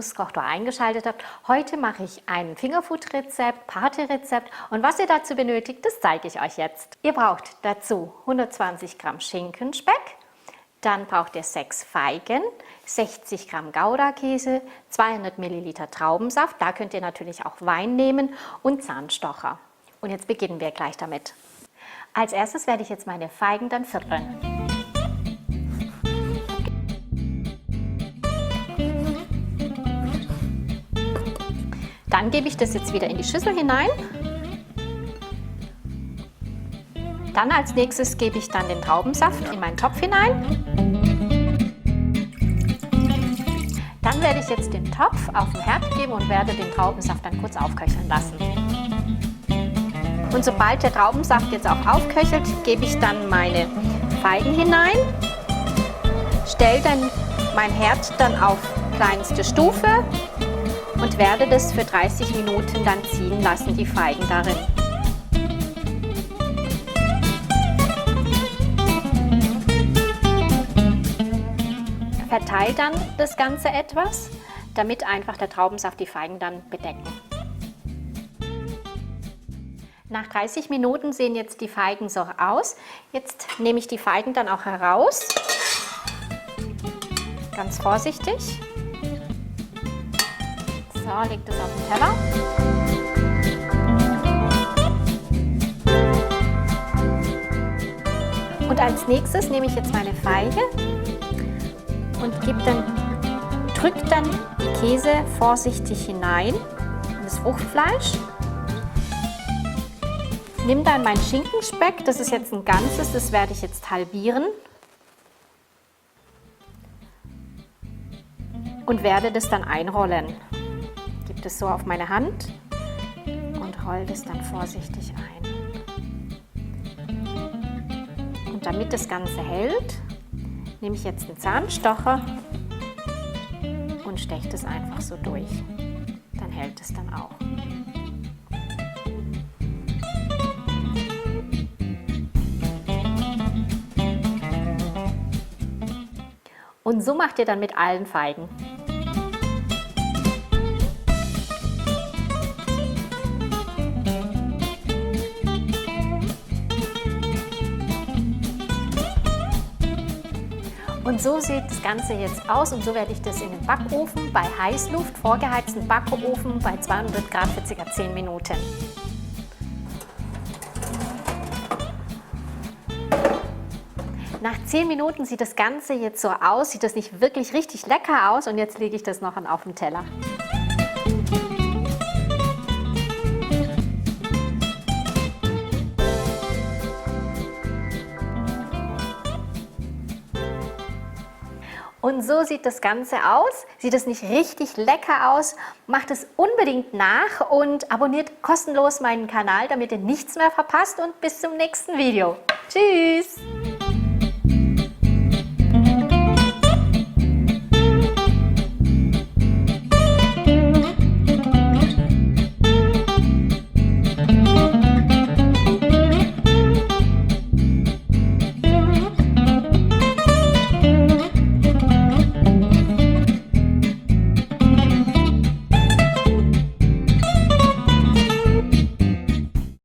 das Kochtor eingeschaltet habt. Heute mache ich ein Fingerfood-Rezept, Party-Rezept und was ihr dazu benötigt, das zeige ich euch jetzt. Ihr braucht dazu 120 Gramm Schinkenspeck, dann braucht ihr 6 Feigen, 60 Gramm Gouda-Käse, 200 Milliliter Traubensaft, da könnt ihr natürlich auch Wein nehmen und Zahnstocher. Und jetzt beginnen wir gleich damit. Als erstes werde ich jetzt meine Feigen dann vierteln. Dann gebe ich das jetzt wieder in die Schüssel hinein. Dann als nächstes gebe ich dann den Traubensaft in meinen Topf hinein. Dann werde ich jetzt den Topf auf den Herd geben und werde den Traubensaft dann kurz aufköcheln lassen. Und sobald der Traubensaft jetzt auch aufköchelt, gebe ich dann meine Feigen hinein, stelle dann mein Herd dann auf kleinste Stufe und werde das für 30 Minuten dann ziehen lassen, die Feigen darin. Verteile dann das Ganze etwas, damit einfach der Traubensaft die Feigen dann bedecken. Nach 30 Minuten sehen jetzt die Feigen so aus. Jetzt nehme ich die Feigen dann auch heraus. Ganz vorsichtig. So, legt es auf den Teller. Und als nächstes nehme ich jetzt meine Feige und drücke dann die Käse vorsichtig hinein in das Fruchtfleisch. Nimm dann meinen Schinkenspeck, das ist jetzt ein ganzes, das werde ich jetzt halbieren und werde das dann einrollen. Gebe das so auf meine Hand und rolle das dann vorsichtig ein. Und damit das Ganze hält, nehme ich jetzt einen Zahnstocher und steche das einfach so durch. Dann hält es dann auch. Und so macht ihr dann mit allen Feigen. Und so sieht das Ganze jetzt aus und so werde ich das in den Backofen bei Heißluft, vorgeheizten Backofen bei 200 Grad für ca. 10 Minuten. Nach 10 Minuten sieht das Ganze jetzt so aus, sieht das nicht wirklich richtig lecker aus und jetzt lege ich das noch auf den Teller. Und so sieht das Ganze aus. Sieht es nicht richtig lecker aus? Macht es unbedingt nach und abonniert kostenlos meinen Kanal, damit ihr nichts mehr verpasst und bis zum nächsten Video. Tschüss!